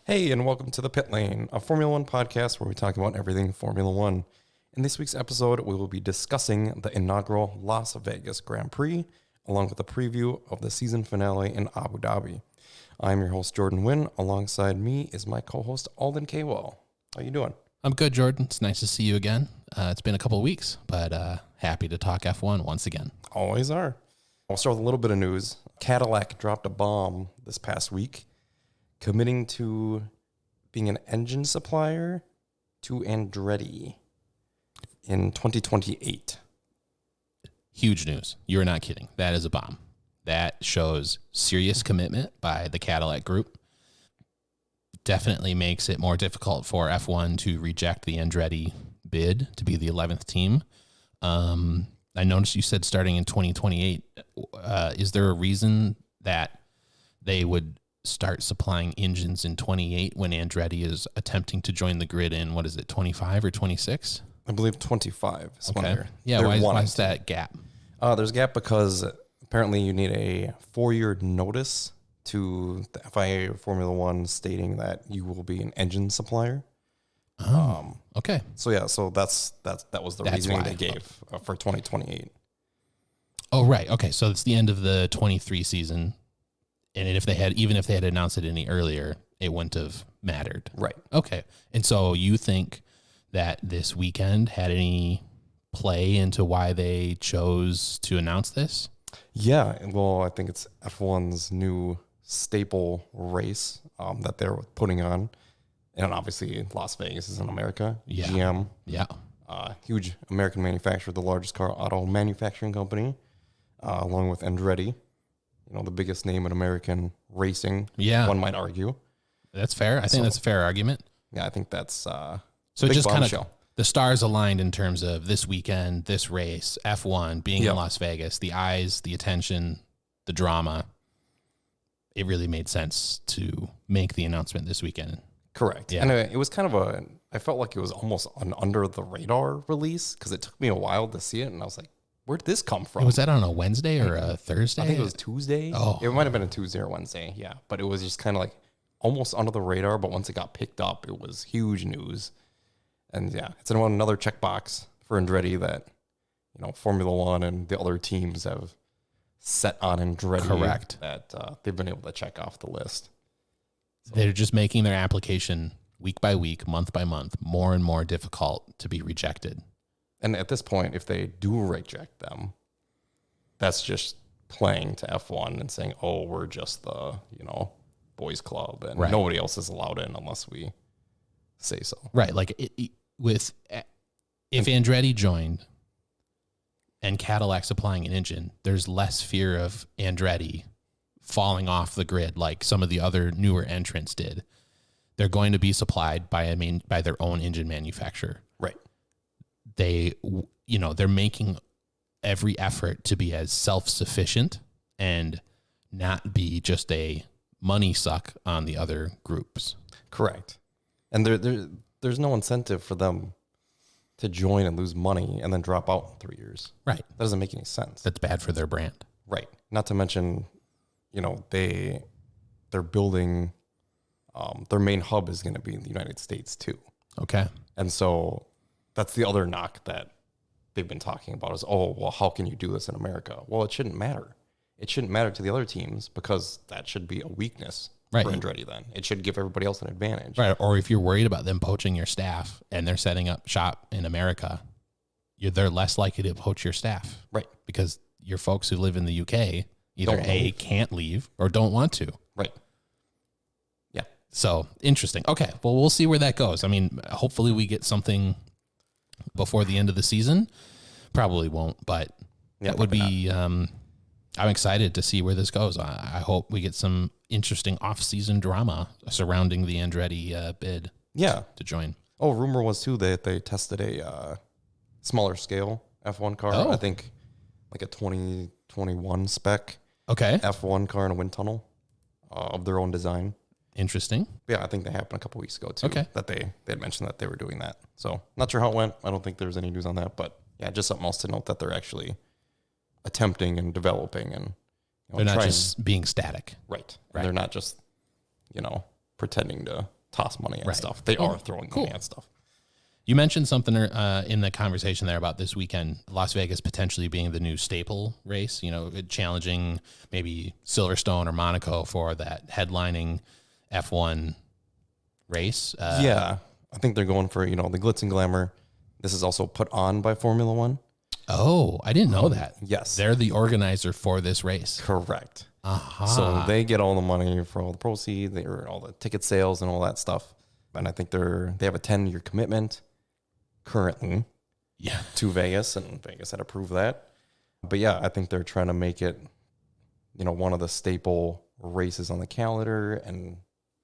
Hey, and welcome to the Pit Lane, a Formula One podcast where we talk about everything Formula One. In this week's episode, we will be discussing the inaugural Las Vegas Grand Prix, along with a preview of the season finale in Abu Dhabi. I'm your host, Jordan Wynn. Alongside me is my co-host, Alden Kwell. How you doing? I'm good, Jordan. It's nice to see you again. It's been a couple of weeks, but happy to talk F1 once again. Always are. I'll start with a little bit of news. Cadillac dropped a bomb this past week, committing to being an engine supplier to Andretti in 2028. Huge news. You're not kidding. That is a bomb. That shows serious commitment by the Cadillac group. Definitely makes it more difficult for F1 to reject the Andretti bid to be the 11th team. I noticed you said starting in 2028. Is there a reason that they would start supplying engines in 28 when Andretti is attempting to join the grid in, 25 or 26? I believe 25. Okay. Yeah, why is that gap? There's a gap because apparently you need a 4-year notice to the FIA Formula One stating that you will be an engine supplier. Okay. So that was the reasoning they gave for 2028. Oh, right. Okay. So it's the end of the 23 season. And if they had announced it any earlier, it wouldn't have mattered. Right. Okay. And so you think that this weekend had any play into why they chose to announce this? Yeah. Well, I think it's F1's new staple race that they're putting on. And obviously Las Vegas is in America. Yeah. GM. Yeah. Huge American manufacturer, the largest car auto manufacturing company, along with Andretti. You know, the biggest name in American racing, one might argue. That's fair. I think that's a fair argument. Yeah, I think that's so it just kind of the stars aligned in terms of this weekend, this race, F1 being in Las Vegas, the eyes, the attention, the drama. It really made sense to make the announcement this weekend. Correct. Yeah. And it was kind of I felt like it was almost an under the radar release because it took me a while to see it. And I was like, where'd this come from? Was that on a Wednesday or a Thursday? I think it was Tuesday. Oh. It might have been a Tuesday or Wednesday. Yeah. But it was just kind of like almost under the radar. But once it got picked up, it was huge news. And yeah, it's another checkbox for Andretti that, you know, Formula One and the other teams have set on Andretti. Correct. That they've been able to check off the list. So they're just making their application week by week, month by month, more and more difficult to be rejected. And at this point, if they do reject them, that's just playing to F1 and saying, oh, we're just the, boys club and nobody else is allowed in unless we say so. Right. Like if Andretti joined and Cadillac supplying an engine, there's less fear of Andretti falling off the grid like some of the other newer entrants did. They're going to be supplied by their own engine manufacturer. Right. They're making every effort to be as self-sufficient and not be just a money suck on the other groups. Correct. And there's no incentive for them to join and lose money and then drop out in 3 years. Right. That doesn't make any sense. That's bad for their brand. Right. Not to mention, they're building, their main hub is going to be in the United States too. Okay. And so that's the other knock that they've been talking about is, oh, well, how can you do this in America? Well, it shouldn't matter. It shouldn't matter to the other teams because that should be a weakness for Andretti then. It should give everybody else an advantage. Right. Or if you're worried about them poaching your staff and they're setting up shop in America, they're less likely to poach your staff. Right. Because your folks who live in the UK either can't leave or don't want to. Right. Yeah. So interesting. Okay. Well, we'll see where that goes. I mean, hopefully we get something before the end of the season. Probably won't, but that would be, I'm excited to see where this goes. I hope we get some interesting off-season drama surrounding the Andretti bid to join. Oh, rumor was too that they tested a smaller scale F1 car. I think like a 2021 spec F1 car in a wind tunnel of their own design. Interesting. Yeah, I think that happened a couple weeks ago too. Okay. That they had mentioned that they were doing that. So not sure how it went. I don't think there's any news on that, but yeah, just something else to note that they're actually attempting and developing and they're not just being static. Right. They're not just, pretending to toss money at Right. stuff. They are throwing money at stuff. You mentioned something in the conversation there about this weekend, Las Vegas potentially being the new staple race, challenging maybe Silverstone or Monaco for that headlining F1 race. Yeah, I think they're going for, the glitz and glamour. This is also put on by Formula One. Oh, I didn't know that. Yes. They're the organizer for this race. Correct. Aha. So they get all the money for all the proceeds, all the ticket sales and all that stuff. And I think they have a 10-year commitment currently to Vegas, and Vegas had approved that. But yeah, I think they're trying to make it, one of the staple races on the calendar, and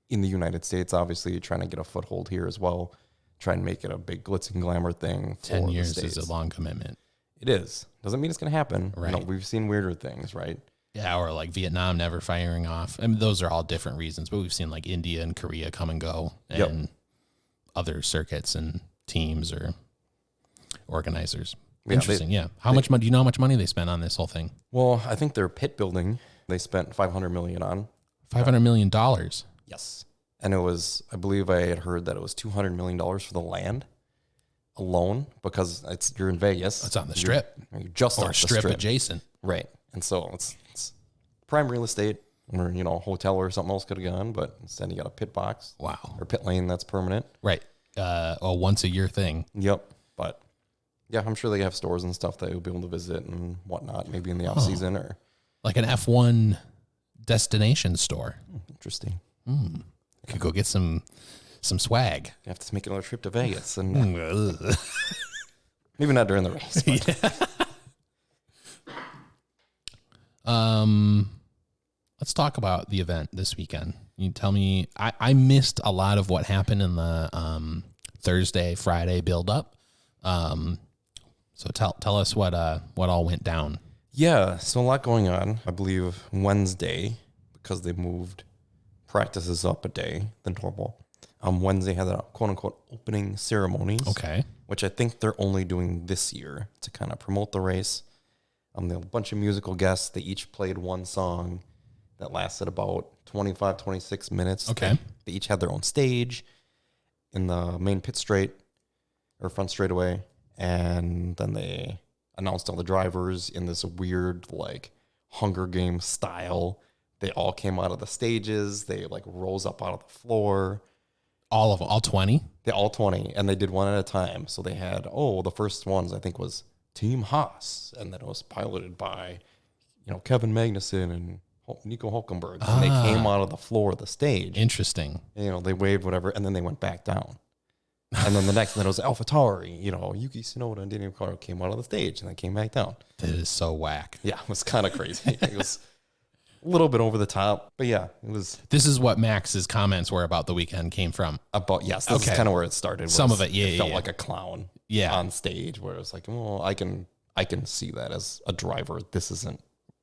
in the United States, obviously trying to get a foothold here as well. Try and make it a big glitz and glamour thing. 10 years is a long commitment. It is. Doesn't mean it's going to happen. Right. We've seen weirder things, right? Yeah, or like Vietnam never firing off. I mean, those are all different reasons, but we've seen like India and Korea come and go, and other circuits and teams or organizers. Interesting. How much money? Do you know how much money they spent on this whole thing? Well, I think their pit building they spent $500 million on. $500 million. Yes, and it was. I believe I had heard that it was $200 million for the land alone, because you're in Vegas. It's on the Strip. You're just Or off the strip strip adjacent. right? And so it's prime real estate, or a hotel or something else could have gone, but instead you got a pit box. Wow. Or pit lane that's permanent. Right. A once a year thing. Yep. But yeah, I'm sure they have stores and stuff that you'll be able to visit and whatnot, maybe in the off season or like an F1 destination store. Interesting. You could go get some swag. You have to make another trip to Vegas, and maybe not during the race. Let's talk about the event this weekend. You tell me, I missed a lot of what happened in the Thursday, Friday build up. So tell us what all went down. Yeah, so a lot going on. I believe Wednesday, because they moved practices up a day than normal. Wednesday had a quote unquote opening ceremonies. Okay. Which I think they're only doing this year to kind of promote the race. They had a bunch of musical guests. They each played one song that lasted about 25, 26 minutes. Okay. They each had their own stage in the main pit straight or front straightaway. And then they announced all the drivers in this weird, like, Hunger Games style. They all came out of the stages. They, like, rose up out of the floor. All of them, all 20? They all 20, and they did one at a time. So they had, the first ones, I think, was Team Haas, and then it was piloted by, Kevin Magnussen and Nico Hulkenberg. And they came out of the floor of the stage. Interesting. They waved whatever, and then they went back down. And then the next one was AlphaTauri, Yuki Tsunoda and Daniel Ricciardo came out of the stage, and they came back down. That is so whack. Yeah, it was kind of crazy. It was a little bit over the top, but yeah, it was. This is what Max's comments were about the weekend came from. This is kind of where it started. Some of it, it felt like a clown. Yeah. On stage, where it was like, well, I can see that as a driver. This isn't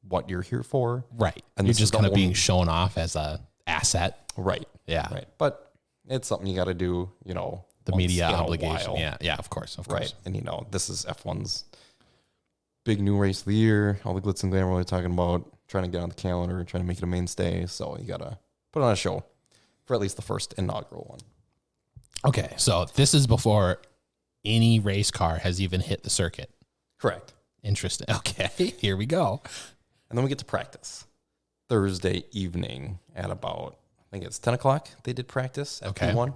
what you're here for, right? And you're just kind of being shown off as a asset, right? Yeah, right. But it's something you got to do, the media obligation. Yeah, of course. Right. And this is F1's big new race of the year. All the glitz and glamour we're talking about, trying to get on the calendar, trying to make it a mainstay. So you got to put on a show for at least the first inaugural one. Okay, so this is before any race car has even hit the circuit. Correct. Interesting. Okay, here we go. And then we get to practice Thursday evening at about, I think it's 10 o'clock. They did practice at P1.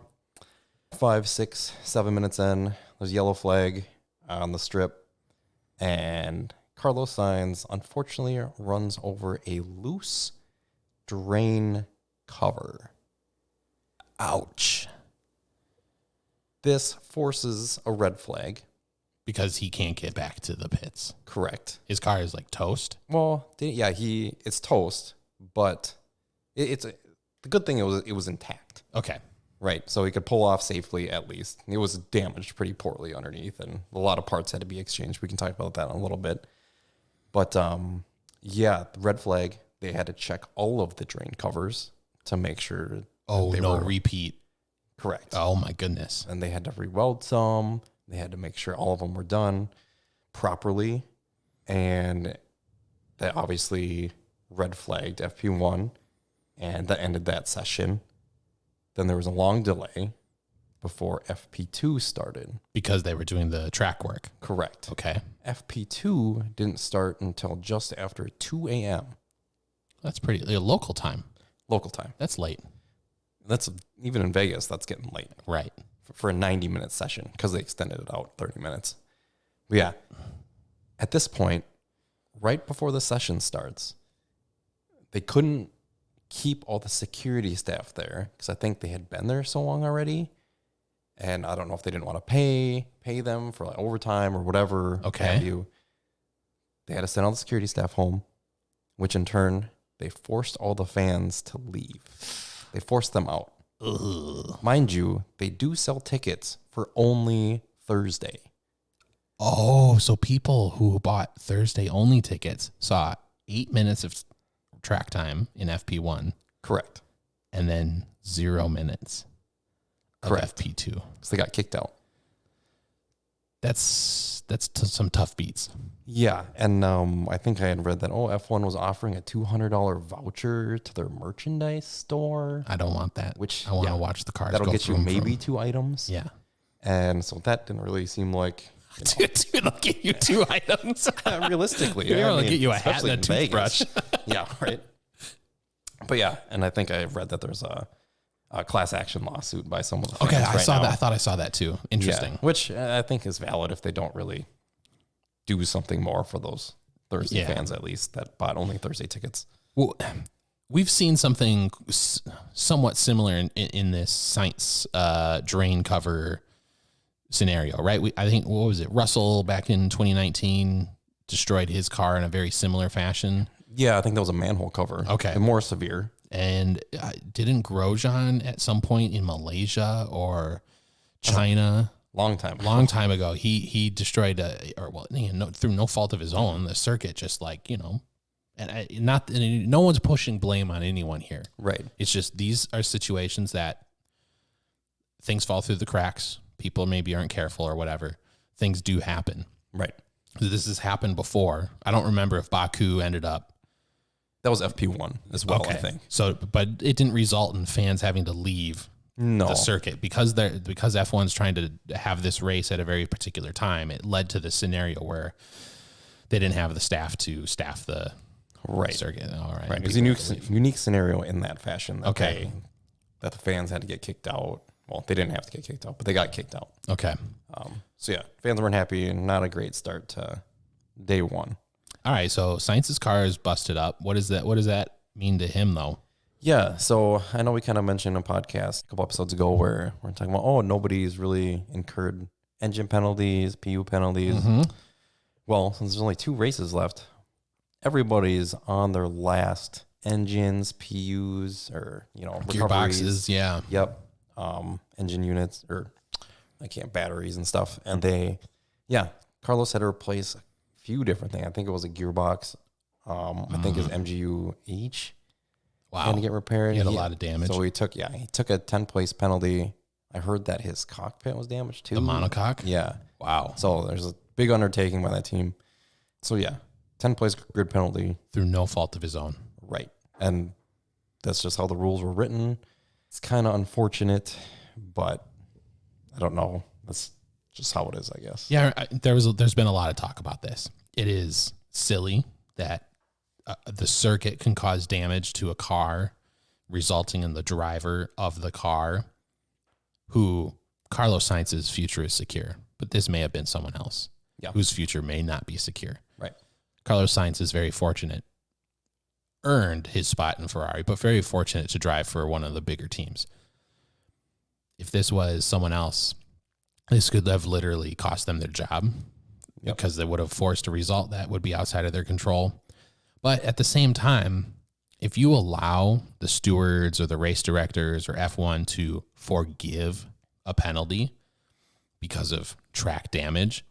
5, 6, 7 minutes in, there's a yellow flag on the strip. And Carlos Sainz, unfortunately, runs over a loose drain cover. Ouch. This forces a red flag. Because he can't get back to the pits. Correct. His car is like toast. Well, yeah, it's toast, but the good thing it was intact. Okay. Right, so he could pull off safely at least. It was damaged pretty poorly underneath, and a lot of parts had to be exchanged. We can talk about that in a little bit. But, the red flag, they had to check all of the drain covers to make sure they were repeat. Correct. Oh, my goodness. And they had to re-weld some. They had to make sure all of them were done properly. And they obviously red flagged FP1, and that ended that session. Then there was a long delay before FP2 started. Because they were doing the track work. Correct. Okay. FP2 didn't start until just after 2 a.m. That's pretty local time. Local time. That's late. That's even in Vegas, that's getting late. Right. For a 90-minute session because they extended it out 30 minutes. But yeah, at this point, right before the session starts, they couldn't keep all the security staff there because I think they had been there so long already. And I don't know if they didn't want to pay them for like overtime or whatever. Okay. Have you. They had to send all the security staff home, which in turn, they forced all the fans to leave. They forced them out. Ugh. Mind you, they do sell tickets for only Thursday. Oh, so people who bought Thursday only tickets saw 8 minutes of track time in FP1. Correct. And then 0 minutes of Correct. FP2. So they got kicked out. That's some tough beats. Yeah, and I think I had read that, F1 was offering a $200 voucher to their merchandise store. I don't want that. Which, I want to yeah, watch the cars. That'll go get you vroom, maybe vroom. 2 items. Yeah. And so that didn't really seem like... Dude, they'll get you 2 items. realistically. They're going to get you a hat and a especially in Vegas. toothbrush. Yeah, right. But yeah, and I think I read that there's a class action lawsuit by some of the fans Okay, I right saw now. that. I thought I saw that too. Interesting. Yeah, which I think is valid if they don't really do something more for those Thursday fans, at least, that bought only Thursday tickets. Well, we've seen something somewhat similar in this science drain cover scenario, right? I think, what was it? Russell back in 2019 destroyed his car in a very similar fashion. Yeah, I think that was a manhole cover. Okay. And more severe. And didn't Grosjean at some point in Malaysia or China? Long time ago, he destroyed through no fault of his own, the circuit, just like, and no one's pushing blame on anyone here. Right. It's just, these are situations that things fall through the cracks. People maybe aren't careful or whatever. Things do happen. Right. This has happened before. I don't remember if Baku ended up. That was FP1 as well, I think. So, but it didn't result in fans having to leave the circuit because F1's trying to have this race at a very particular time. It led to the scenario where they didn't have the staff to staff the circuit. All right. Right. It was a unique scenario in that fashion. That that the fans had to get kicked out. Well, they didn't have to get kicked out, but they got kicked out. Okay. So yeah, fans weren't happy and not a great start to day one. All right. So Sainz's car is busted up. What does that mean to him though? Yeah. So I know we kind of mentioned in a podcast a couple episodes ago where we're talking about, nobody's really incurred engine penalties, PU penalties. Mm-hmm. Well, since there's only 2 races left, everybody's on their last engines, PUs, or, Gearboxes. Yeah. Yep. Engine units or batteries and stuff. And Carlos had to replace a few different things. I think it was a gearbox. I think his MGU-H had to get repaired. He had a lot of damage. So he took a 10-place penalty. I heard that his cockpit was damaged too. The monocoque? Yeah. Wow. So there's a big undertaking by that team. So 10-place grid penalty. Through no fault of his own. Right. And that's just how the rules were written. It's kind of unfortunate, but I don't know. That's just how it is, I guess. Yeah, there's been a lot of talk about this. It is silly that the circuit can cause damage to a car, resulting in the driver of the car, who Carlos Sainz's future is secure, but this may have been someone else whose future may not be secure. Right. Carlos Sainz is very fortunate, earned his spot in Ferrari, but very fortunate to drive for one of the bigger teams. If this was someone else, this could have literally cost them their job because they would have forced a result that would be outside of their control. But at the same time, if you allow the stewards or the race directors or F1 to forgive a penalty because of track damage,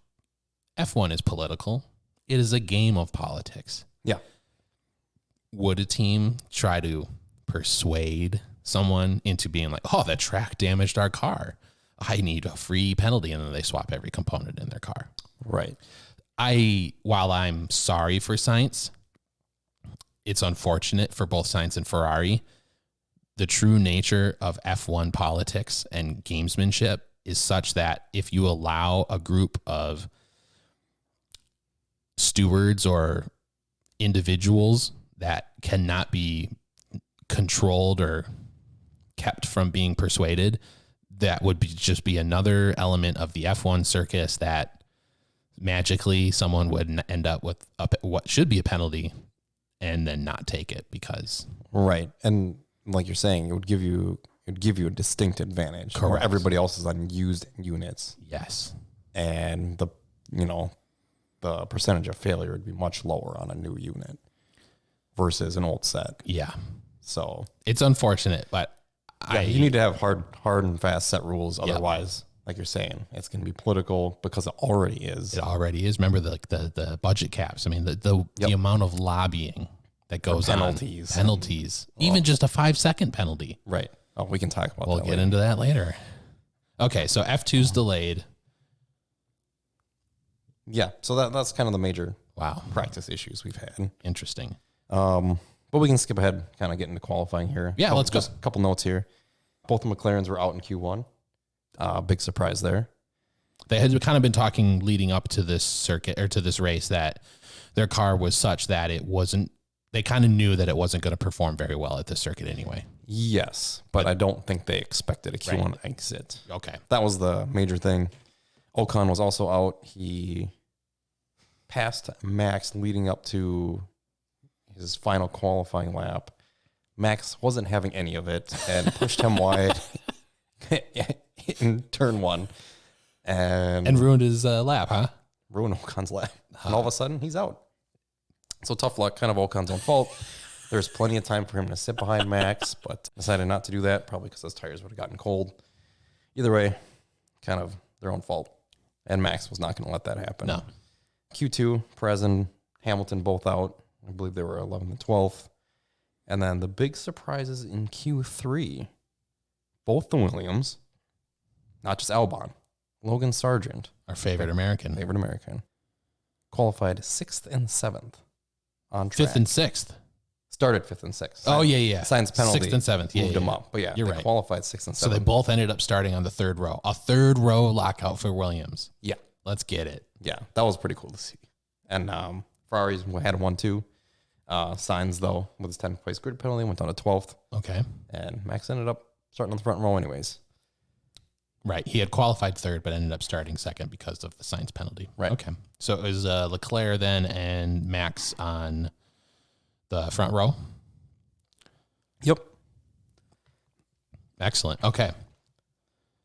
F1 is political. It is a game of politics. Yeah. Would a team try to persuade someone into being like, oh, that track damaged our car, I need a free penalty, and then they swap every component in their car? Right. While I'm sorry for Sainz, it's unfortunate for both Sainz and Ferrari. the true nature of F1 politics and gamesmanship is such that if you allow a group of stewards or individuals that cannot be controlled or kept from being persuaded, that would just be another element of the F1 circus that magically someone would end up with what should be a penalty and then not take it because. Right. And like you're saying, it would give you a distinct advantage. Correct. Where everybody else is on used units. Yes. And the percentage of failure would be much lower on a new unit versus an old set. Yeah. So it's unfortunate, but you need to have hard and fast set rules. Otherwise, like you're saying, it's going to be political because it already is. It already is. Remember the budget caps. I mean, the amount of lobbying that goes on. Penalties. Even just a 5-second penalty. Right. Oh, we can talk about that. We'll get into that later. Okay, so F2's delayed. Yeah, so that's kind of the major Wow. practice issues we've had. Interesting. But we can skip ahead, kind of get into qualifying here. Yeah, let's go. Just a couple notes here. Both the McLarens were out in Q1. Big surprise there. They had kind of been talking leading up to this circuit or to this race that their car was such that it wasn't, they kind of knew that it wasn't going to perform very well at this circuit anyway. Yes, but I don't think they expected a Q1 exit. Okay. That was the major thing. Ocon was also out. He passed Max leading up to his final qualifying lap. Max wasn't having any of it and pushed him wide in turn one. And ruined his lap, huh? Ruined Ocon's lap. And all of a sudden, he's out. So tough luck, kind of Ocon's own fault. There's plenty of time for him to sit behind Max, but decided not to do that, probably because his tires would have gotten cold. Either way, kind of their own fault. And Max was not going to let that happen. No. Q2, Perez and Hamilton both out. I believe they were 11th and 12th. And then the big surprises in Q3, both the Williams, not just Albon, Logan Sargent, Our favorite American. qualified 6th and 7th on track. 5th and 6th. Started 5th and 6th. Oh, yeah. Science penalty. 6th and 7th. Yeah, moved them up. But yeah, you're they right. qualified 6th and 7th. So they both ended up starting on the third row. A third row lockout for Williams. Yeah. Let's get it. Yeah, that was pretty cool to see. And Ferraris had 1-2. Sainz, though, with his 10th place grid penalty, went down to 12th. Okay. And Max ended up starting on the front row anyways. Right. He had qualified third, but ended up starting second because of the Sainz penalty. Right. Okay. So it was Leclerc then and Max on the front row. Yep. Excellent. Okay.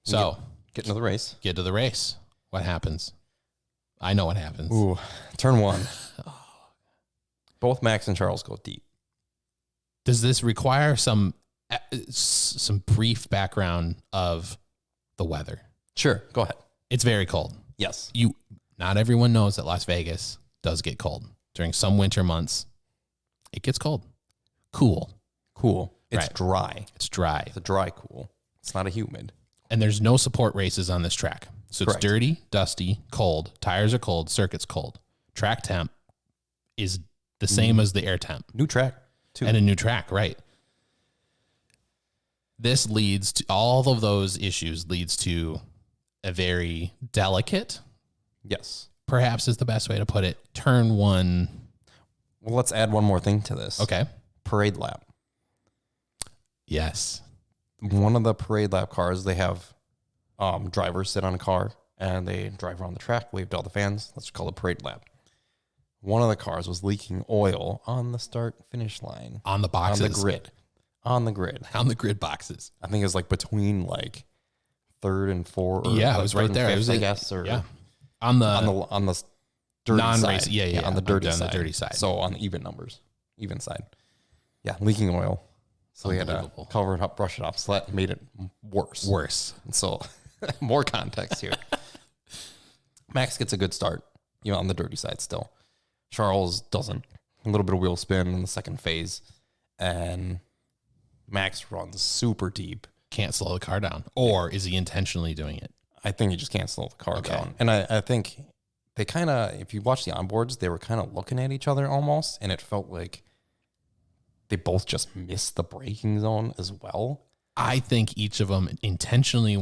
So Get into the race. get to the race. What happens? I know what happens. Ooh, turn one. Both Max and Charles go deep. Does this require some brief background of the weather? Sure, go ahead. It's very cold. Yes. Not everyone knows that Las Vegas does get cold. During some winter months, it gets cold. Cool. It's Right. dry. It's dry. It's a dry cool. It's not a humid. And there's no support races on this track. So Correct. it's dirty, dusty, cold. Tires are cold. Circuit's cold. Track temp is the same as the air temp. New track, too. And a new track, right? This leads to all of those issues leads to a very delicate, Yes. perhaps is the best way to put it, turn one. Well, let's add one more thing to this. Okay. Parade lap. Yes. One of the parade lap cars, they have drivers sit on a car and they drive around the track, wave to all the fans. Let's call it parade lap. One of the cars was leaking oil on the start finish line. On the boxes. On the grid. On the grid boxes. I think it was like between like third and fourth. Yeah, it was right there. Fifth, It was I guess, or yeah. On the dirty non-race. side. Yeah. On the dirty side. On the dirty side. So on the even side. Yeah, leaking oil. So we had to Unbelievable. cover it up, brush it off. So that made it worse. And so more context here. Max gets a good start, on the dirty side still. Charles doesn't. A little bit of wheel spin in the second phase. And Max runs super deep. Can't slow the car down. Or is he intentionally doing it? I think he just can't slow the car down. And I think they kind of, if you watch the onboards, they were kind of looking at each other almost. And it felt like they both just missed the braking zone as well. I think each of them intentionally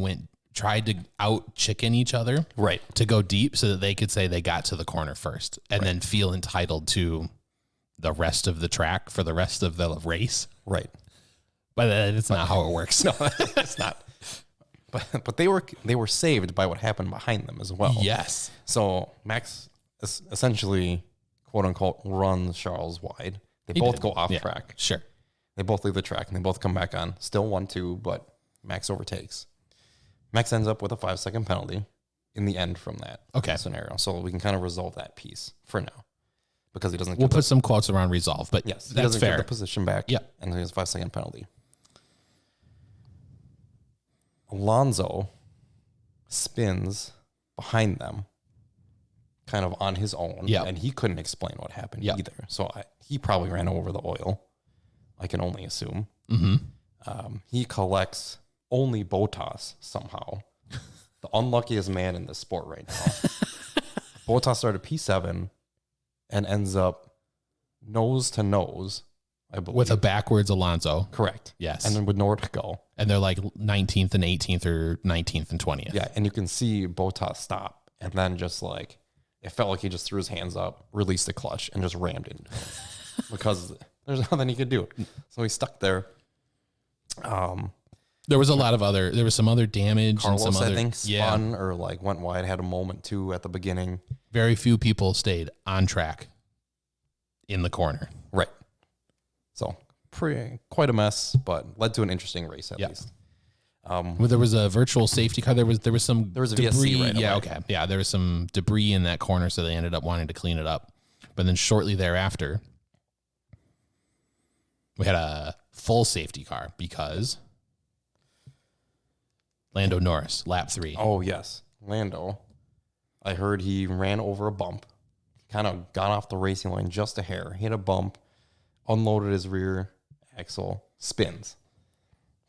tried to out chicken each other, Right. to go deep so that they could say they got to the corner first and then feel entitled to the rest of the track for the rest of the race. Right. But it's not how it works. No, it's not. But they were saved by what happened behind them as well. Yes. So Max essentially, quote unquote, runs Charles wide. They both go off track. Sure. They both leave the track and they both come back on. Still 1-2, but Max overtakes. Max ends up with a 5-second penalty in the end from that scenario. So we can kind of resolve that piece for now because he doesn't. We'll put some quotes around resolve, but yes, he that's doesn't fair. get the position back. Yeah, and he has a 5-second penalty. Alonso spins behind them, kind of on his own, and he couldn't explain what happened either. So he probably ran over the oil. I can only assume. Mm-hmm. He collects only Bottas somehow. The unluckiest man in this sport right now. Bottas started P7 and ends up nose to nose, I believe. With a backwards Alonso. Correct. Yes. And then with nowhere to go. And they're like 19th and 18th or 19th and 20th. Yeah, and you can see Bottas stop and then just like, it felt like he just threw his hands up, released the clutch, and just rammed it into him. Because there's nothing he could do. So he's stuck there. There was some other damage. Carlos, and some other, I think, spun or like went wide, had a moment too at the beginning. Very few people stayed on track in the corner. Right. So quite a mess, but led to an interesting race at least. Well, there was a virtual safety car. There was some a debris. VSC right away. Okay. Yeah, there was some debris in that corner, so they ended up wanting to clean it up. But then shortly thereafter, we had a full safety car because Lando Norris, lap 3. Oh, yes. Lando. I heard he ran over a bump, kind of got off the racing line just a hair, hit a bump, unloaded his rear axle, spins.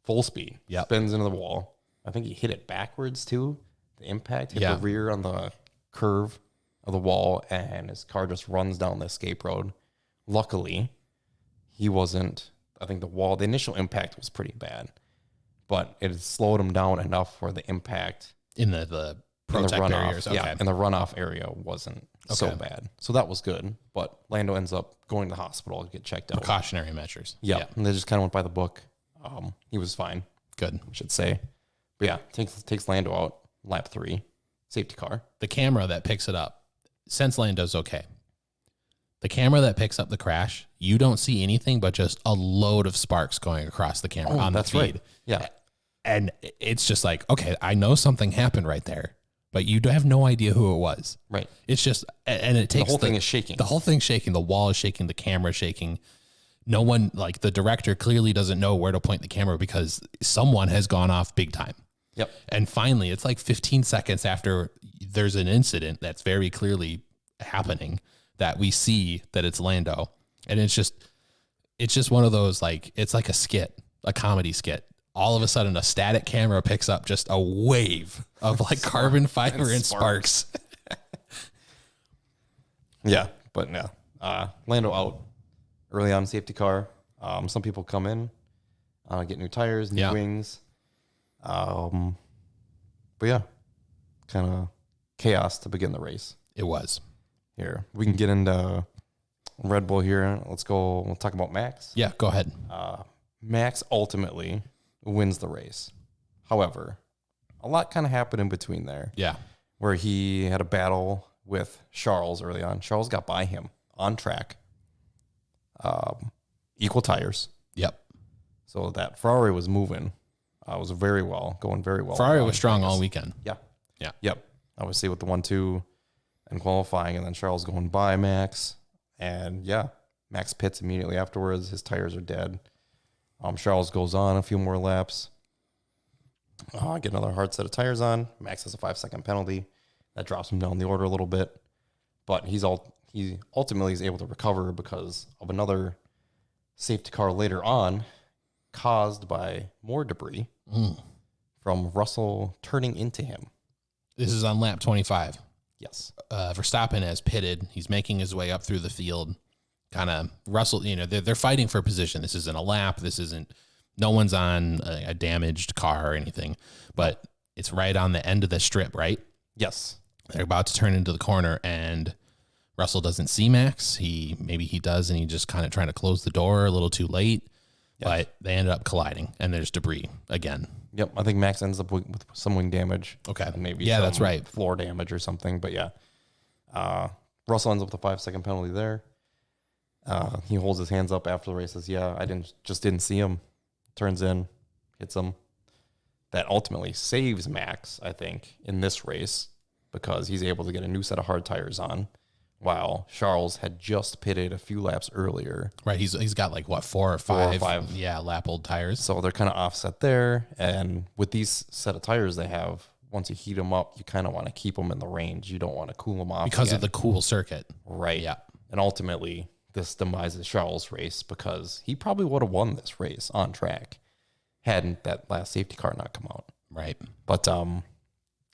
Full speed. Yep. Spins into the wall. I think he hit it backwards too. The impact hit the rear on the curve of the wall, and his car just runs down the escape road. Luckily, he wasn't. I think the initial impact was pretty bad, but it slowed him down enough for the impact in the protect barriers. Okay. Yeah, and the runoff area wasn't so bad. So that was good. But Lando ends up going to the hospital to get checked out. Precautionary measures. Yeah. And they just kind of went by the book. He was fine. Good. I should say. But yeah, takes Lando out, lap 3, safety car. The camera that picks it up, since Lando's okay, the camera that picks up the crash, you don't see anything but just a load of sparks going across the camera on the feed. Right. Yeah. And it's just like, okay, I know something happened right there, but you have no idea who it was. Right. It's just, and it takes the whole thing is shaking. The whole thing's shaking. The wall is shaking. The camera is shaking. No one, like the director clearly doesn't know where to point the camera because someone has gone off big time. Yep. And finally, it's like 15 seconds after there's an incident that's very clearly happening that we see that it's Lando. And it's just one of those, like, it's like a comedy skit. All of a sudden, a static camera picks up just a wave of like carbon fiber and sparks. Yeah, but no. Lando out early on safety car. Some people come in, get new tires, new wings. But yeah, kind of chaos to begin the race. It was. Here, we can get into Red Bull here. Let's go. We'll talk about Max. Yeah, go ahead. Max ultimately wins the race. However, a lot kind of happened in between there. Yeah. Where he had a battle with Charles early on. Charles got by him on track. Equal tires. Yep. So that Ferrari was moving. Was going very well. Ferrari was strong all weekend. Yeah. Yeah. Yep. Obviously with the 1-2 and qualifying, and then Charles going by Max. And yeah, Max pits immediately afterwards. His tires are dead. Charles goes on a few more laps. Get another hard set of tires on. Max has a 5-second penalty. That drops him down the order a little bit. But he ultimately is able to recover because of another safety car later on caused by more debris from Russell turning into him. This is on lap 25. Yes. Verstappen has pitted. He's making his way up through the field kind of Russell, they're fighting for position. This isn't a lap. No one's on a damaged car or anything, but it's right on the end of the strip, right? Yes. They're about to turn into the corner, and Russell doesn't see Max. Maybe he does, and he just kind of trying to close the door a little too late, but they ended up colliding, and there's debris again. Yep. I think Max ends up with some wing damage. Okay. And maybe that's right. Floor damage or something, but yeah. Russell ends up with a 5-second penalty there. He holds his hands up after the race, says, I didn't see him. Turns in, hits him. That ultimately saves Max, I think, in this race because he's able to get a new set of hard tires on while Charles had just pitted a few laps earlier. Right. He's got like what, 4 or 5? Yeah, lap old tires. So they're kind of offset there. And with these set of tires they have, once you heat them up, you kind of want to keep them in the range. You don't want to cool them off because of the cool circuit. Right. Yeah. And ultimately, this demises Charles' race because he probably would have won this race on track hadn't that last safety car not come out. Right. But,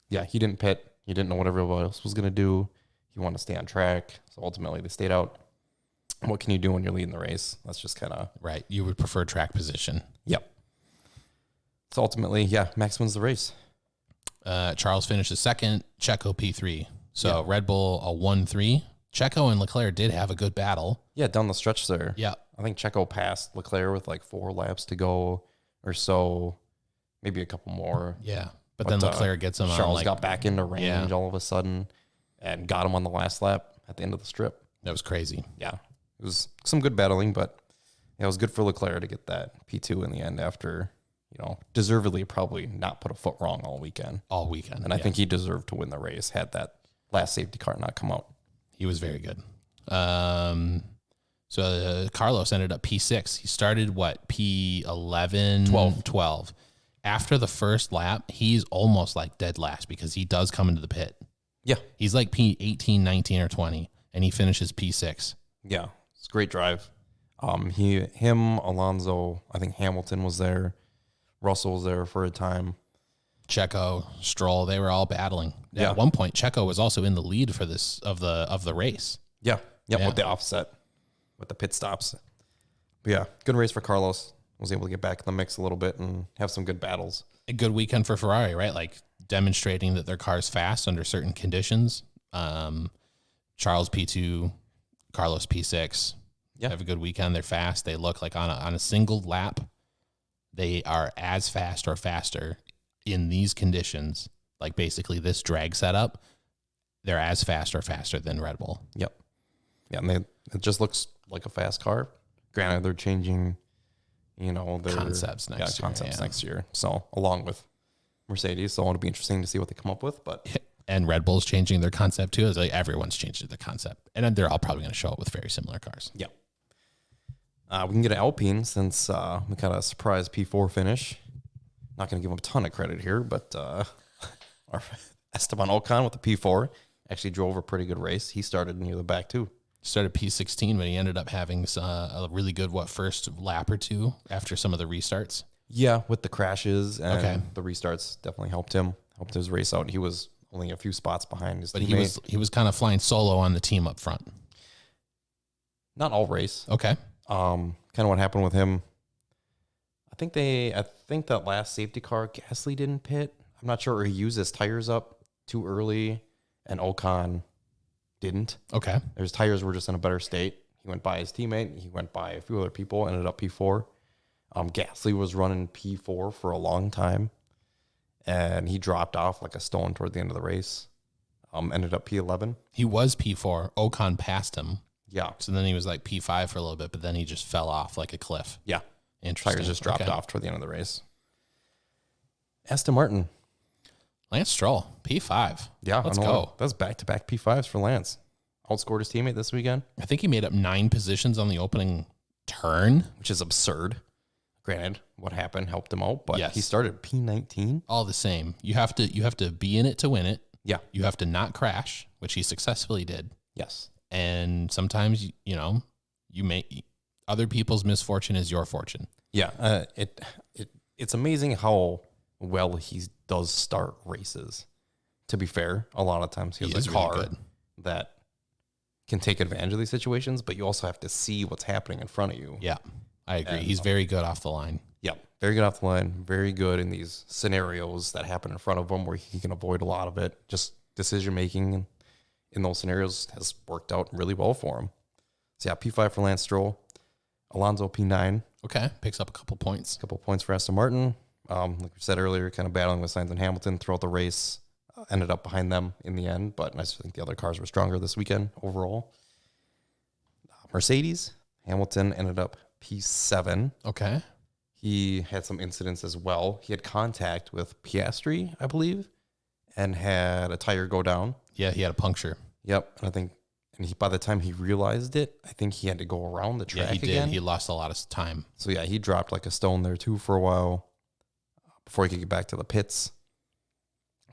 he didn't pit. He didn't know what everybody else was going to do. He wanted to stay on track. So ultimately, they stayed out. What can you do when you're leading the race? That's just kind of... Right. You would prefer track position. Yep. So ultimately, Max wins the race. Charles finishes second, Checo P3. So Red Bull a 1-3. Checo and Leclerc did have a good battle. Yeah, down the stretch there. Yeah. I think Checo passed Leclerc with like 4 laps to go or so, maybe a couple more. Yeah. But then Leclerc gets him on. Charles got back into range all of a sudden and got him on the last lap at the end of the strip. That was crazy. Yeah. It was some good battling, but it was good for Leclerc to get that P2 in the end after, deservedly probably not put a foot wrong all weekend. And I think he deserved to win the race had that last safety car not come out. He was very good. So Carlos ended up P6. He started P11? 12. After the first lap, he's almost like dead last because he does come into the pit. Yeah. He's like P18, 19, or 20, and he finishes P6. Yeah. It's a great drive. Alonso, I think Hamilton was there. Russell was there for a time. Checo, Stroll, they were all battling. Yeah. At one point, Checo was also in the lead for this of the race. Yeah. With the offset, with the pit stops. But good race for Carlos. Was able to get back in the mix a little bit and have some good battles. A good weekend for Ferrari, right? Like demonstrating that their car's fast under certain conditions. Charles P2, Carlos P6. Yeah. Have a good weekend. They're fast. They look like on a single lap, they are as fast or faster in these conditions. Like basically this drag setup, they're as fast or faster than Red Bull. Yep. Yeah, and it just looks like a fast car. Granted, they're changing, their concepts next year. Next year. So along with Mercedes, so it'll be interesting to see what they come up with. But and Red Bull's changing their concept too. It's like everyone's changing their concept, and then they're all probably going to show up with very similar cars. Yeah. We can get an Alpine since we got a surprise P4 finish. Not going to give him a ton of credit here, but our Esteban Ocon with the P4 actually drove a pretty good race. He started near the back too. Started P16, but he ended up having a really good, first lap or two after some of the restarts? Yeah, with the crashes and the restarts definitely helped his race out. He was only a few spots behind his teammate. But he was kind of flying solo on the team up front. Not all race. Okay. Kind of what happened with him. I think that last safety car, Gasly didn't pit. I'm not sure, or he used his tires up too early, and Ocon didn't. Okay. His tires were just in a better state. He went by his teammate. He went by a few other people, ended up P4. Gasly was running P4 for a long time, and he dropped off like a stone toward the end of the race. Ended up P11. He was P4. Ocon passed him. Yeah. So then he was like P5 for a little bit, but then he just fell off like a cliff. Yeah. Interesting. Tires just dropped off toward the end of the race. Aston Martin. Lance Stroll, P5. Yeah. Let's go. That's back-to-back P5s for Lance. Outscored his teammate this weekend. I think he made up 9 positions on the opening turn, which is absurd. Granted, what happened helped him out, but yes. He started P19. All the same. You have to be in it to win it. Yeah. You have to not crash, which he successfully did. Yes. And sometimes, you make other people's misfortune is your fortune. Yeah. It's amazing how well he does start races. To be fair, a lot of times he has a car that can take advantage of these situations, but you also have to see what's happening in front of you. Yeah, I agree. And, He's very good off the line. Yeah, very good off the line, very good in these scenarios that happen in front of him where he can avoid a lot of it. Just decision making in those scenarios has worked out really well for him. So yeah, P5 for Lance Stroll. Alonso P9. Okay, picks up a couple points. A couple points for Aston Martin. Like we said earlier, kind of battling with Sainz and Hamilton throughout the race. Ended up behind them in the end, but I just think the other cars were stronger this weekend overall. Mercedes, Hamilton ended up P7. Okay. He had some incidents as well. He had contact with Piastri, I believe, and had a tire go down. Yeah, he had a puncture. Yep, and I think, by the time he realized it, I think he had to go around the track again. Yeah, he did. He lost a lot of time. So yeah, he dropped like a stone there too for a while before he could get back to the pits.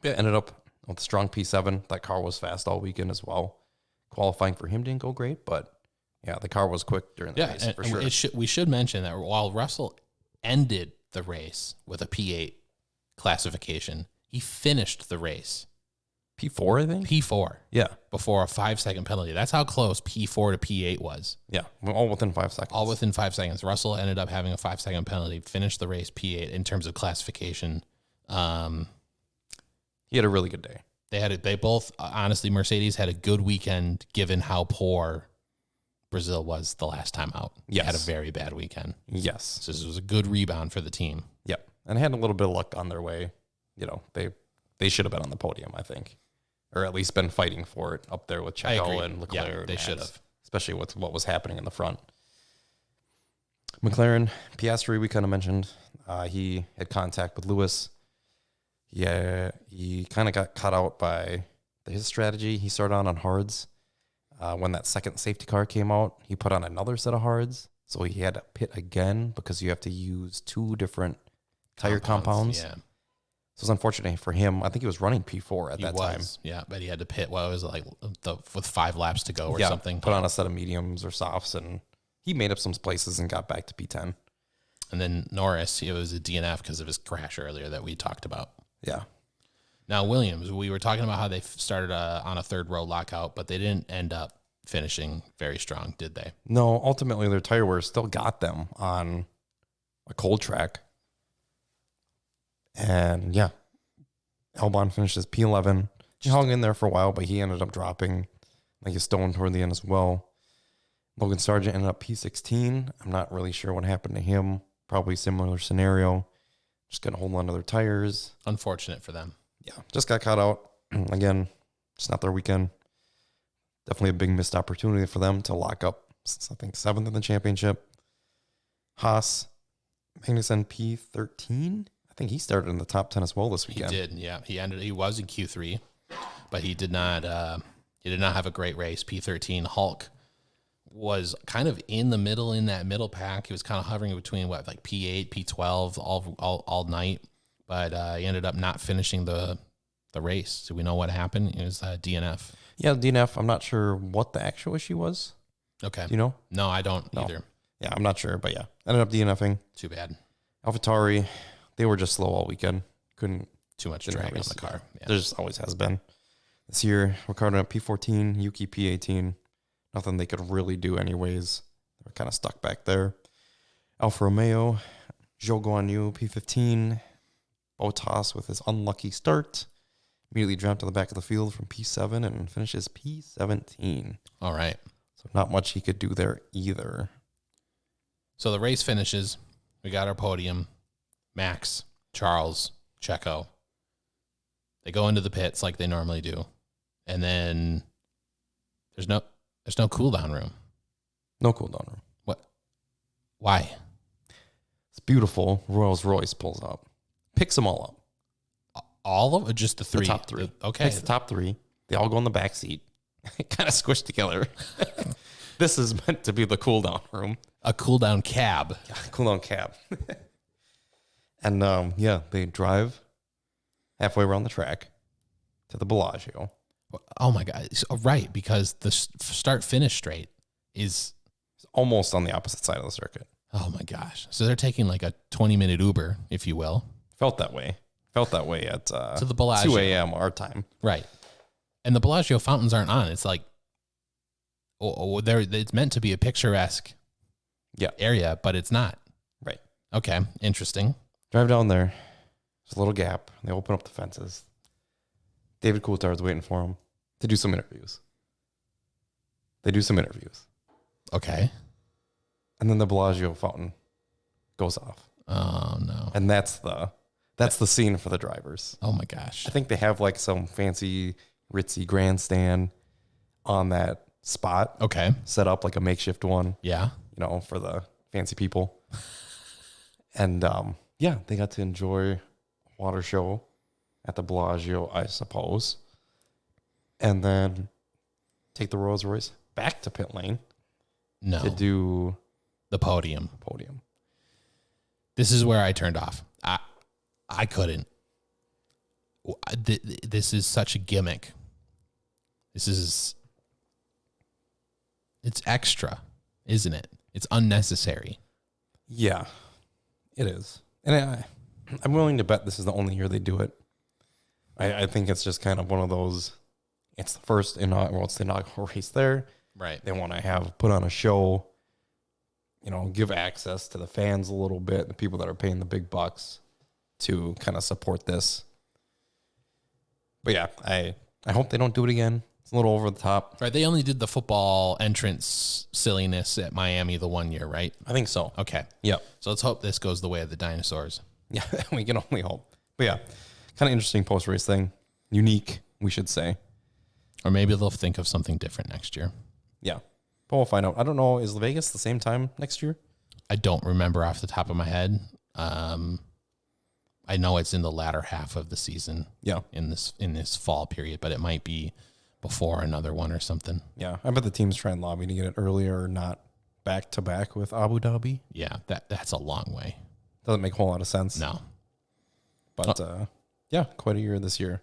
Yeah, ended up with a strong P7. That car was fast all weekend as well. Qualifying for him didn't go great, but yeah, the car was quick during the race for sure. We should mention that while Russell ended the race with a P8 classification, he finished the race P4, I think? P4. Yeah. Before a 5-second penalty. That's how close P4 to P8 was. Yeah, all within 5 seconds. All within 5 seconds. Russell ended up having a 5-second penalty, finished the race P8 in terms of classification. He had a really good day. They both, honestly, Mercedes had a good weekend given how poor Brazil was the last time out. Yes. They had a very bad weekend. Yes. So this was a good rebound for the team. Yep. And had a little bit of luck on their way. You know, they should have been on the podium, I think. Or at least been fighting for it up there with Checo and Leclerc. Yeah, they should have. Especially with what was happening in the front. McLaren, Piastri, we kind of mentioned. He had contact with Lewis. Yeah, he kind of got caught out by his strategy. He started on hards. When that second safety car came out, he put on another set of hards. So he had to pit again because you have to use 2 different tire compounds. Yeah. So it was unfortunate for him. I think he was running P4 at that time. Yeah, but he had to pit. Well, it was like with 5 laps to go or something. Put on a set of mediums or softs, and he made up some places and got back to P10. And then Norris, it was a DNF because of his crash earlier that we talked about. Yeah. Now, Williams, we were talking about how they started on a 3rd row lockout, but they didn't end up finishing very strong, did they? No, ultimately their tire wear still got them on a cold track. And yeah, Albon finishes P11. He hung in there for a while, but he ended up dropping like a stone toward the end as well. Logan Sargent ended up P16. I'm not really sure what happened to him. Probably similar scenario. Just going to hold on to their tires. Unfortunate for them. Yeah, just got caught out. Again, it's not their weekend. Definitely a big missed opportunity for them to lock up, I think, 7th in the championship. Haas, Magnussen P13. I think he started in the top 10 as well this weekend. He did, yeah. He was in Q3, but he did not have a great race. P13. Hulk was kind of in the middle, in that middle pack. He was kind of hovering between like P8, P12 all night, but he ended up not finishing the race. Do we know what happened? It was DNF. Yeah, DNF. I'm not sure what the actual issue was. Okay. Do you know? No, I don't either. Yeah, I'm not sure, but yeah, ended up DNFing. Too bad. AlphaTauri, they were just slow all weekend. Too much drag on the car. Yeah. There just always has been. This year, Ricciardo at P14, Yuki P18. Nothing they could really do anyways. They were kind of stuck back there. Alfa Romeo, Zhou Guanyu P15. Bottas with his unlucky start. Immediately dropped to the back of the field from P7 and finishes P17. All right. So not much he could do there either. So the race finishes. We got our podium. Max, Charles, Checo. They go into the pits like they normally do. And then there's no cool down room. No cool down room. What? Why? It's beautiful. Rolls-Royce pulls up. Picks them all up. All of it? Just the 3? The top 3. Okay. Picks the top 3. They all go in the back seat. Kind of squished together. This is meant to be the cool down room. A cool down cab. Yeah, cool down cab. And they drive halfway around the track to the Bellagio. Oh my God. Right. Because the start-finish straight is almost on the opposite side of the circuit. Oh my gosh. So they're taking like a 20-minute Uber, if you will. Felt that way at to the Bellagio. 2 a.m. our time. Right. And the Bellagio fountains aren't on. It's like there, it's meant to be a picturesque area, but it's not. Right. Okay. Interesting. Drive down there. There's a little gap. They open up the fences. David Coulthard's waiting for him to do some interviews. They do some interviews. Okay. And then the Bellagio fountain goes off. Oh, no. And that's the scene for the drivers. Oh, my gosh. I think they have like some fancy ritzy grandstand on that spot. Okay. Set up like a makeshift one. Yeah. For the fancy people. And they got to enjoy a water show at the Bellagio, I suppose. And then take the Rolls Royce back to pit lane. No. To do the podium. Podium. This is where I turned off. I couldn't. This is such a gimmick. It's extra, isn't it? It's unnecessary. Yeah, it is. And I'm willing to bet this is the only year they do it. I think it's just kind of one of those, it's the first inaugural race there. Right. They want to put on a show, give access to the fans a little bit, the people that are paying the big bucks to kind of support this. But yeah, I hope they don't do it again. It's a little over the top. Right. They only did the football entrance silliness at Miami the one year, right? I think so. Okay. Yep. So let's hope this goes the way of the dinosaurs. Yeah, we can only hope. But yeah, kind of interesting post-race thing. Unique, we should say. Or maybe they'll think of something different next year. Yeah. But we'll find out. I don't know. Is Vegas the same time next year? I don't remember off the top of my head. I know it's in the latter half of the season. Yeah. In this fall period, but it might be before another one or something. Yeah. I bet the teams try and lobby to get it earlier or not back to back with Abu Dhabi. Yeah, that's a long way. Doesn't make a whole lot of sense. No. But quite a year this year.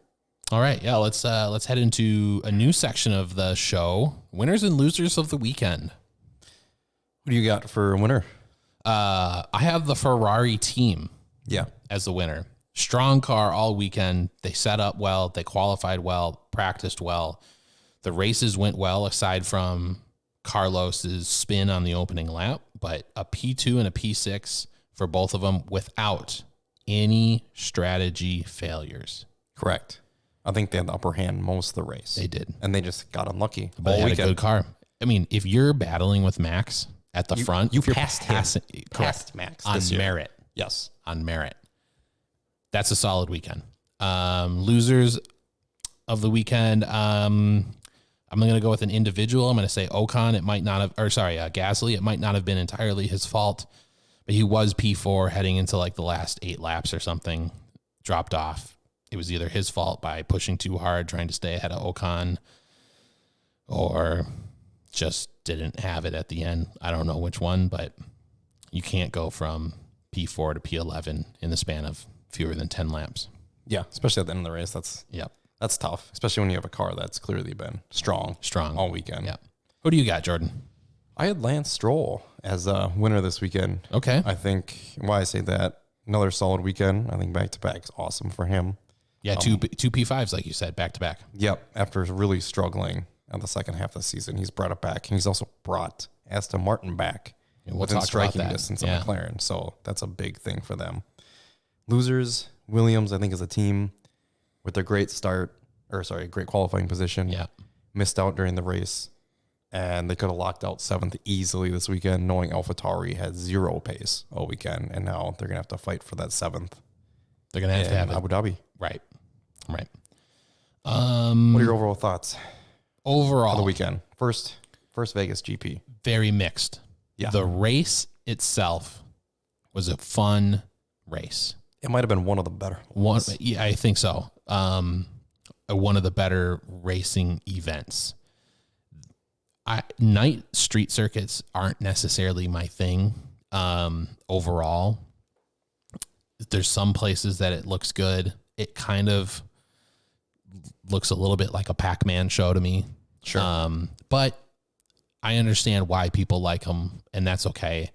All right, yeah, let's head into a new section of the show. Winners and losers of the weekend. What do you got for a winner? I have the Ferrari team. Yeah. As the winner. Strong car all weekend. They set up well. They qualified well, practiced well. The races went well aside from Carlos's spin on the opening lap, but a P2 and a P6 for both of them without any strategy failures. Correct. I think they had the upper hand most of the race. They did. And they just got unlucky. But they had a good car. I mean, if you're battling with Max at the front, you've passed Max on this year. merit. Yes. On merit. That's a solid weekend. Losers of the weekend. I'm going to go with an individual. I'm going to say Ocon. It might not have, Gasly. It might not have been entirely his fault, but he was P4 heading into like the last 8 laps or something, dropped off. It was either his fault by pushing too hard, trying to stay ahead of Ocon, or just didn't have it at the end. I don't know which one, but you can't go from P4 to P11 in the span of fewer than 10 laps. Yeah, especially at the end of the race. That's tough, especially when you have a car that's clearly been strong all weekend. Yeah. Who do you got, Jordan? I had Lance Stroll as a winner this weekend. Okay. I think why I say that, another solid weekend. I think back-to-back is awesome for him. Yeah, two P5s, like you said, back-to-back. Yep. After really struggling in the second half of the season, he's brought it back. And he's also brought Aston Martin back within striking distance of McLaren. So that's a big thing for them. Losers, Williams, I think, is a team with their great great qualifying position. Yeah. Missed out during the race. And they could have locked out 7th easily this weekend, knowing AlphaTauri had 0 pace all weekend. And now they're going to have to fight for that 7th. They're going to have it. Abu Dhabi. Right. What are your overall thoughts? Overall. On the weekend. First Vegas GP. Very mixed. Yeah. The race itself was a fun race. It might have been one of the better ones. Yeah, I think so. One of the better racing events. Night street circuits aren't necessarily my thing. Overall, there's some places that it looks good. It kind of looks a little bit like a Pac-Man show to me. Sure. But I understand why people like them, and that's okay.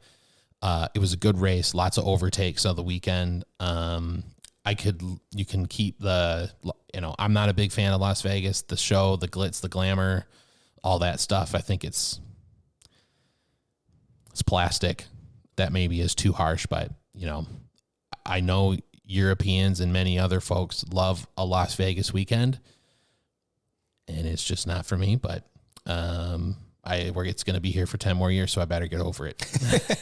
It was a good race, lots of overtakes on the weekend. You can keep I'm not a big fan of Las Vegas, the show, the glitz, the glamour, all that stuff. I think it's plastic. That maybe is too harsh, but I know Europeans and many other folks love a Las Vegas weekend, and it's just not for me. But it's going to be here for 10 more years, so I better get over it.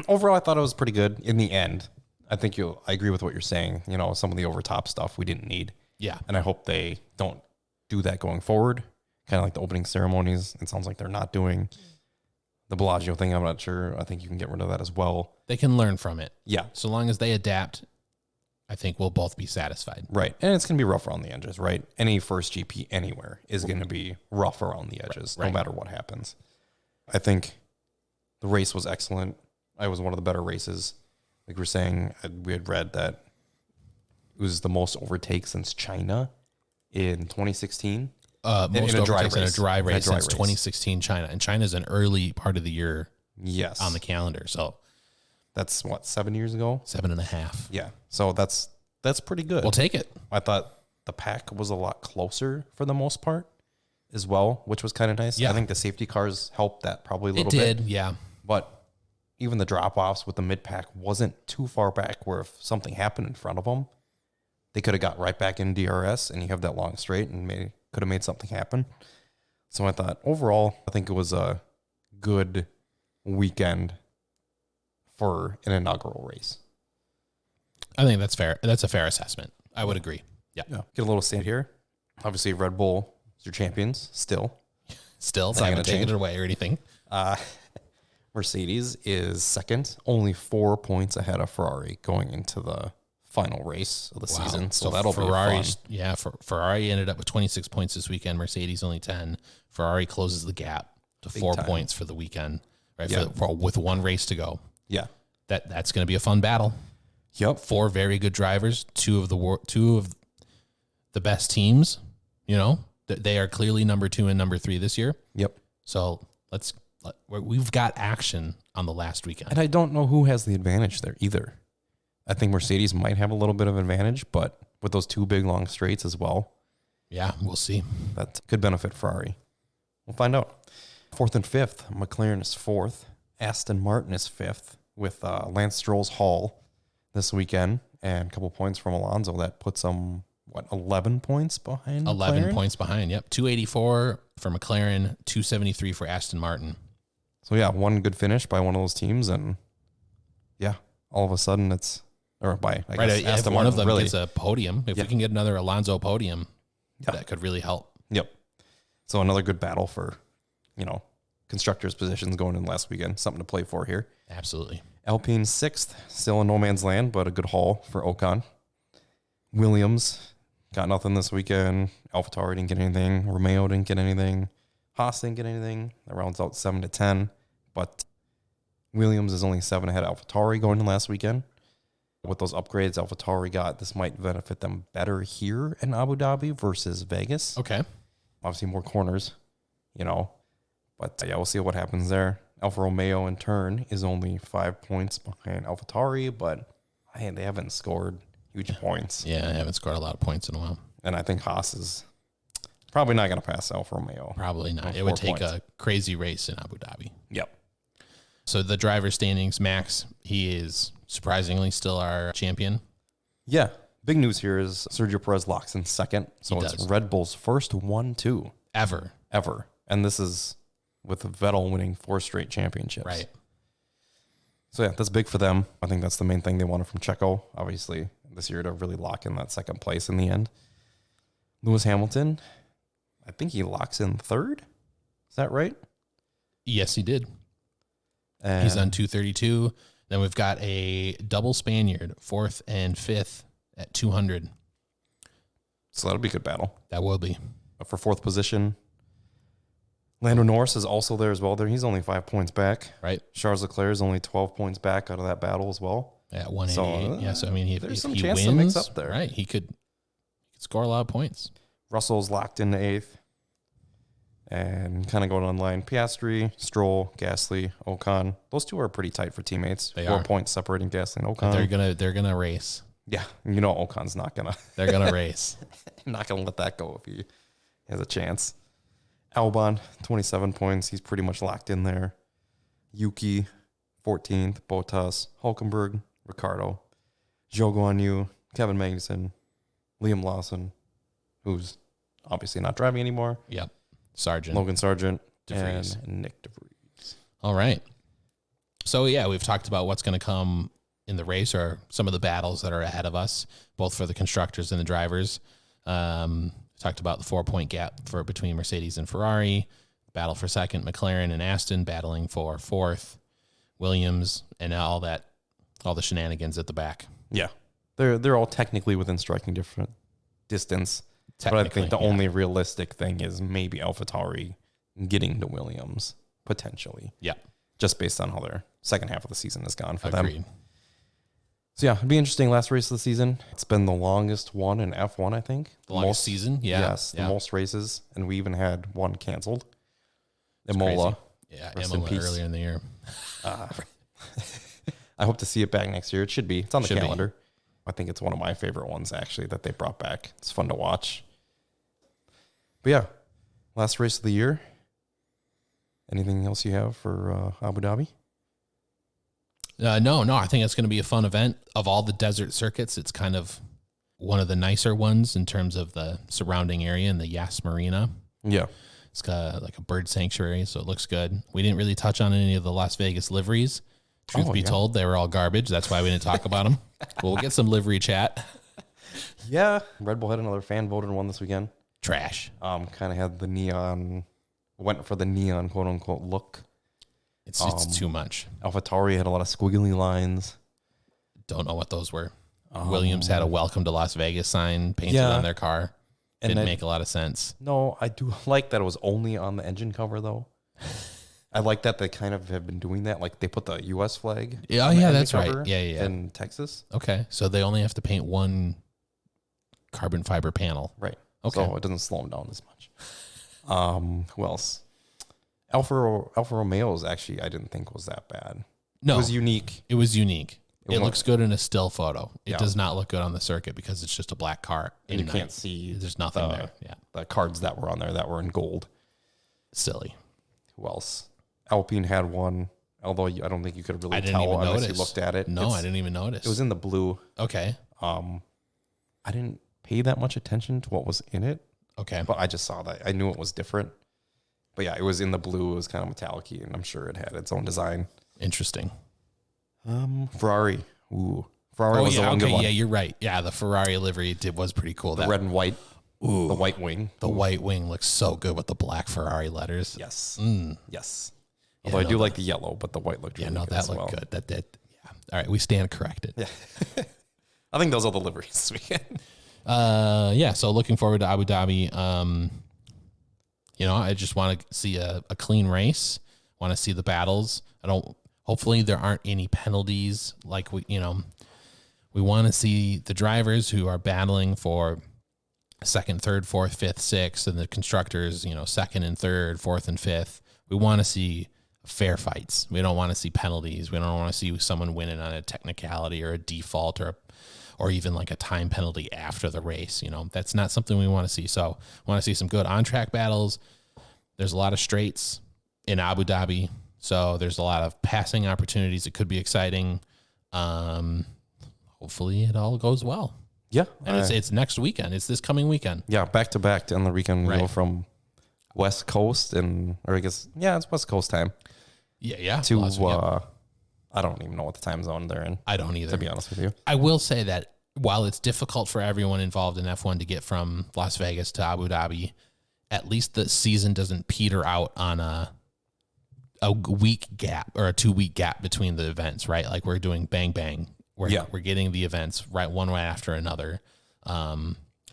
Overall, I thought it was pretty good in the end. I think I agree with what you're saying. Some of the overtop stuff we didn't need. Yeah. And I hope they don't do that going forward. Kind of like the opening ceremonies. It sounds like they're not doing the Bellagio thing. I'm not sure. I think you can get rid of that as well. They can learn from it. Yeah. So long as they adapt, I think we'll both be satisfied. Right. And it's going to be rough around the edges, right? Any first GP anywhere is going to be rough around the edges, right. No matter what happens. I think the race was excellent. It was one of the better races. Like we're saying, we had read that it was the most overtake since China in 2016. Most overtakes in a dry race since race. 2016 China. And China's an early part of the year on the calendar. So that's 7 years ago? 7.5. Yeah. So that's pretty good. We'll take it. I thought the pack was a lot closer for the most part as well, which was kind of nice. Yeah. I think the safety cars helped that probably a little bit. bit. It did, yeah. But even the drop-offs with the mid-pack wasn't too far back where if something happened in front of them, they could have got right back in DRS and you have that long straight and could have made something happen. So I thought overall, I think it was a good weekend for an inaugural race. I think that's fair. That's a fair assessment. I would agree. Yeah. Get a little stand here. Obviously, Red Bull is your champions still. Still, It's not not going gonna to take change. it away or anything. Mercedes is second, only 4 points ahead of Ferrari going into the final race of the season. So that'll be fun. Yeah, Ferrari ended up with 26 points this weekend. Mercedes only 10. Ferrari closes the gap to 4 time. points for the weekend, right? Yeah. With one race to go. Yeah. That's going to be a fun battle. Yep. 4 very good drivers, two of the best teams. They are clearly number 2 and number 3 this year. Yep. So we've got action on the last weekend. And I don't know who has the advantage there either. I think Mercedes might have a little bit of advantage, but with those 2 big long straights as well. Yeah, we'll see. That could benefit Ferrari. We'll find out. 4th and 5th, McLaren is 4th. Aston Martin is 5th with Lance Stroll's haul this weekend and a couple points from Alonso. That puts them, 11 points behind 11 McLaren? points behind, yep. 284 for McLaren, 273 for Aston Martin. So, yeah, one good finish by one of those teams. And, yeah, all of a sudden it's... Or by, I guess, If Aston one Martin of them really. gets a podium, if we can get another Alonso podium, Yeah. that could really help. Yep. So another good battle for, constructors' positions going in last weekend. Something to play for here. Absolutely. Alpine 6th, still in no man's land, but a good haul for Ocon. Williams got nothing this weekend. AlphaTauri didn't get anything. Romeo didn't get anything. Haas didn't get anything. That rounds out 7 to 10. But Williams is only 7 ahead of AlphaTauri going in last weekend. With those upgrades AlphaTauri got, this might benefit them better here in Abu Dhabi versus Vegas. Okay. Obviously more corners, But yeah, we'll see what happens there. Alfa Romeo in turn is only 5 points behind AlphaTauri, but they haven't scored huge points. Yeah, I haven't scored a lot of points in a while. And I think Haas is probably not going to pass Alfa Romeo. Probably not. Oh, It would 4 take points. a crazy race in Abu Dhabi. Yep. So the driver standings, Max, he is surprisingly still our champion. Yeah. Big news here is Sergio Perez locks in second. So He it's does. Red Bull's first 1-2 Ever. And this is with Vettel winning 4 straight championships. Right. So, yeah, that's big for them. I think that's the main thing they wanted from Checo, obviously, this year to really lock in that second place in the end. Lewis Hamilton, I think he locks in third. Is that right? Yes, he did. And He's on 232. Then we've got a double Spaniard, 4th and 5th at 200. So that'll be a good battle. That will be. For 4th position, Lando Norris is also there as well. He's only 5 points back. Right. Charles Leclerc is only 12 points back out of that battle as well. At 188. So I mean, if there's he some wins, chance to mix up there. right, he could score a lot of points. Russell's locked into 8th. And kind of going online, Piastri, Stroll, Gasly, Ocon. Those 2 are pretty tight for teammates. They 4 are. points separating Gasly and Ocon. They're gonna race. Yeah, Ocon's not gonna They're gonna race. not gonna let that go if he has a chance. Albon, 27 points. He's pretty much locked in there. Yuki, 14th. Bottas, Hulkenberg, Ricardo, Zhou Guanyu, Kevin Magnussen, Liam Lawson, who's obviously not driving anymore. Yep. Sargent. Logan Sargent, DeVries. and Nick DeVries. All right. So, yeah, we've talked about what's going to come in the race or some of the battles that are ahead of us, both for the constructors and the drivers. Talked about the 4-point gap between Mercedes and Ferrari, battle for second, McLaren and Aston battling for fourth, Williams, and all the shenanigans at the back. Yeah. They're all technically within striking different distance. But I think the only realistic thing is maybe AlphaTauri getting to Williams, potentially. Yeah. Just based on how their second half of the season has gone for them. So, yeah, it'd be interesting. Last race of the season. It's been the longest one in F1, I think. The longest season? Yeah. Yes, the most races. And we even had one canceled. It's Imola. crazy. Yeah, Rest Imola in peace. earlier in the year. I hope to see it back next year. It should be. It's on the Should be. calendar. I think it's one of my favorite ones, actually, that they brought back. It's fun to watch. But, yeah, last race of the year. Anything else you have for Abu Dhabi? No. I think it's going to be a fun event. Of all the desert circuits, it's kind of one of the nicer ones in terms of the surrounding area and the Yas Marina. Yeah. It's got like a bird sanctuary, so it looks good. We didn't really touch on any of the Las Vegas liveries. Truth be told, they were all garbage. That's why we didn't talk about them. But we'll get some livery chat. Yeah. Red Bull had another fan voted one this weekend. Trash. Kind of had the neon, went for the neon quote unquote look. It's too much. AlphaTauri had a lot of squiggly lines. Don't know what those were. Williams had a welcome to Las Vegas sign painted on their car. Didn't make a lot of sense. No, I do like that it was only on the engine cover though. I like that they kind of have been doing that. Like they put the U.S. flag. Yeah, on the engine that's cover right. Yeah. In Texas. Okay, so they only have to paint one carbon fiber panel. Right. Okay. So it doesn't slow them down as much. Who else? Alfa Romeo's actually I didn't think was that bad. No. It was unique. It was unique. It won't- looks good in a still photo. It Yeah. does not look good on the circuit because it's just a black car. And you in can't night. see There's nothing there. Yeah. the cards that were on there that were in gold. Silly. Who else? Alpine had one, although I don't think you could really I didn't tell even unless notice. you looked at it. No, I didn't even notice. It was in the blue. Okay. I didn't pay that much attention to what was in it, Okay. but I just saw that. I knew it was different. But yeah, it was in the blue. It was kind of metallic-y, and I'm sure it had its own design. Interesting. Ferrari. Ooh. Ferrari was the one good one. Yeah, you're right. Yeah, the Ferrari livery was pretty cool. The red and white. Ooh. The white wing. The white wing looks so good with the black Ferrari letters. Yes. Yes. Yeah, Although I do like the yellow, but the white looked really good that as looked well. good. That did. Yeah. All right, we stand corrected. Yeah. I think those are the liveries this weekend. So looking forward to Abu Dhabi. I just want to see a clean race. Want to see the battles. Hopefully there aren't any penalties like we want to see the drivers who are battling for second, third, fourth, fifth, sixth, and the constructors, second and third, fourth and fifth. We want to see fair fights. We don't want to see penalties. We don't want to see someone winning on a technicality or a default or even like a time penalty after the race. That's not something we want to see. So I want to see some good on-track battles. There's a lot of straights in Abu Dhabi. So there's a lot of passing opportunities. It could be exciting. Hopefully it all goes well. Yeah. And it's next weekend. It's this coming weekend. Yeah, back to back on the weekend. We Right. go from West Coast it's West Coast time Yeah. to Yeah. I don't even know what the time zone they're in, I don't either. to be honest with you. I will say that while it's difficult for everyone involved in F1 to get from Las Vegas to Abu Dhabi, at least the season doesn't peter out on a week gap or a 2-week gap between the events, right? Like we're doing bang, bang. We're getting the events one right after another.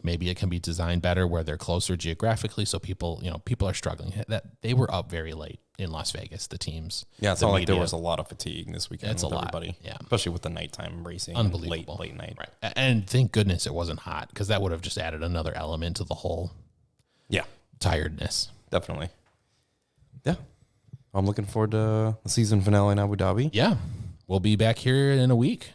Maybe it can be designed better where they're closer geographically. So people are struggling. That they were up very late in Las Vegas, the teams. Yeah, it's the not like there media. was a lot of fatigue this weekend. It's a with lot, everybody. yeah. Especially with the nighttime racing. Unbelievable. Late night. Right. And thank goodness it wasn't hot because that would have just added another element to the whole Yeah, tiredness. definitely. Yeah. I'm looking forward to the season finale in Abu Dhabi. Yeah. We'll be back here in a week.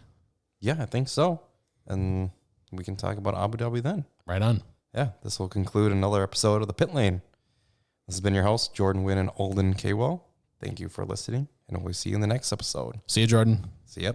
Yeah, I think so. And we can talk about Abu Dhabi then. Right on. Yeah, this will conclude another episode of The Pit Lane. This has been your host, Jordan Wynn and Olden Kwell. Thank you for listening, and we'll see you in the next episode. See you, Jordan. See ya.